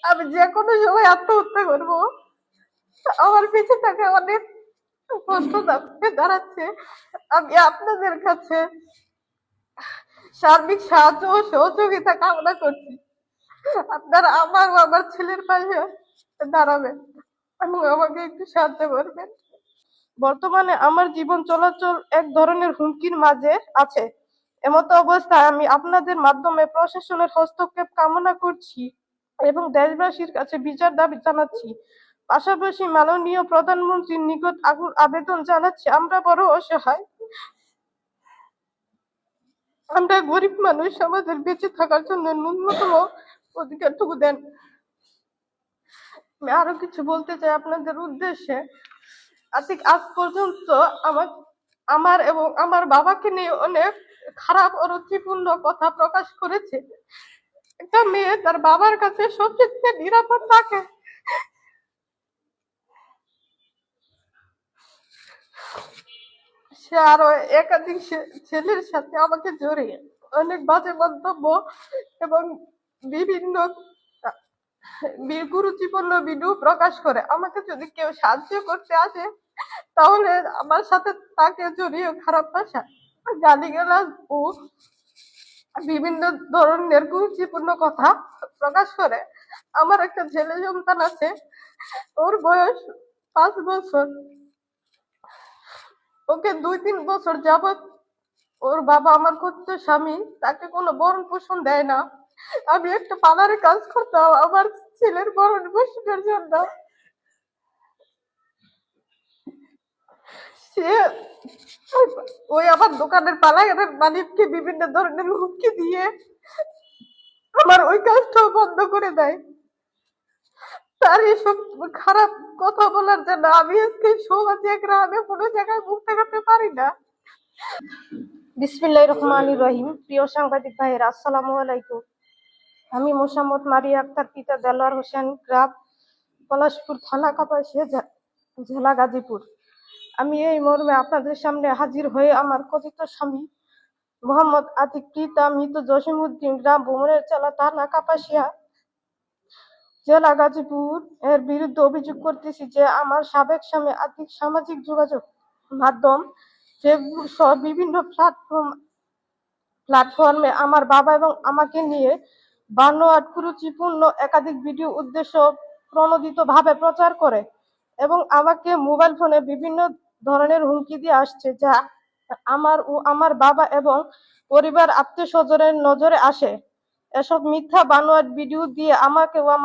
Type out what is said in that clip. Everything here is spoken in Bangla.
আমি যে কোনো সময় আত্মহত্যা করবো। আমার পিছে থাকা অনেক কষ্ট দাঁড়াচ্ছে। আমি আপনাদের কাছে সার্বিক সাহায্য ও সহযোগিতা কামনা করছি। আপনারা আমার ও আমার ছেলের পাশে দাঁড়াবেন এবং আমাকে একটু সাহায্য করবেন। বর্তমানে আমার জীবন চলাচল এক ধরনের হুমকির মাঝে আছে। এমতো অবস্থায় আমি আপনাদের মাধ্যমে প্রশাসনের হস্তক্ষেপ কামনা করছি এবং দেশবাসীর কাছে বিচার দাবি জানাচ্ছি। পাশাপাশি মাননীয় প্রধানমন্ত্রীর নিকট আকুল আবেদন জানাচ্ছি, আমরা বড় অসহায়, আমরা গরিব মানুষ, আমাদের বেঁচে থাকার জন্য ন্যূনতম অধিকারটুকু দেন। আমি আরো কিছু বলতে চাই আপনাদের উদ্দেশ্যে। আজ পর্যন্ত আমার এবং আমার বাবাকে নিয়ে অনেক খারাপ ও রুচিপূর্ণ কথা প্রকাশ করেছে। একটা মেয়ে তার বাবার কাছে সবচেয়ে নিরাপদ থাকে, সে আরো একাধিক ছেলের সাথে আমাকে জড়িয়ে অনেক বাজে মন্তব্য এবং বিভিন্ন গুরুত্বপূর্ণ ভিডিও প্রকাশ করে। আমাকে যদি কেউ সাহায্য করতে আসে তাহলে আমার সাথে তাকে জড়িয়ে খারাপ ভাষা, গালিগালাজ ও বিভিন্ন ধরনের গুরুত্বপূর্ণ কথা প্রকাশ করে। আমার একটা ছেলে সন্তান আছে, ওর বয়স 5 বছর। ওকে 2-3 বছর যাবৎ ওর বাবা, আমার কথিত স্বামী, তাকে কোনো ভরণ পোষণ দেয় না। আমি একটা পার্লারে কাজ করতাম আমার ছেলের ভরণ পোষণের জন্য। সে ওই আমার দোকানের পার্লারের মালিককে বিভিন্ন ধরনের হুমকি দিয়ে আমার ওই কাজটাও বন্ধ করে দেয়। তার এসব খারাপ কথা বলার জন্য আমি আজকে সমাজে গ্রামে কোনো জায়গায় মুখ দেখাতে পারি না। বিসমিল্লাহির রহমানির রহিম। প্রিয় সাংবাদিক ভাইয়েরা, আসসালামু আলাইকুম। আমি মোসাম্মদ মারিয়া আক্তার, পিতা দেলোয়ার হোসেন, গ্রাম পলাশপুর, থানা কাপাসিয়া, জেলা গাজীপুর। আমি এই মর্মে আপনাদের সামনে হাজির হয়ে আমার কথিত স্বামী মোহাম্মদ আতিক, পিতা মৃত জসিমউদ্দিন, গ্রাম ভুমনের চালা, থানা কাপাসিয়া, জেলা গাজীপুর এর বিরুদ্ধে অভিযোগ করতেছি যে আমার সাবেক স্বামী আতিক সামাজিক যোগাযোগ মাধ্যম ফেসবুক সহ বিভিন্ন প্ল্যাটফর্মে আমার বাবা এবং আমাকে নিয়ে বানোয়াট কুরুচিপূর্ণ একাধিক ভিডিও উদ্দেশ্য প্রণোদিত ভাবে প্রচার করে এবং আমাকে মোবাইল ফোনে বিভিন্ন ধরনের হুমকি দিয়ে আসছে, যা আমার ও আমার বাবা এবং পরিবার আত্মীয় স্বজনের নজরে আসে। এসব মিথ্যা বানোয়াট ভিডিও দিয়ে আমাকে ও আমার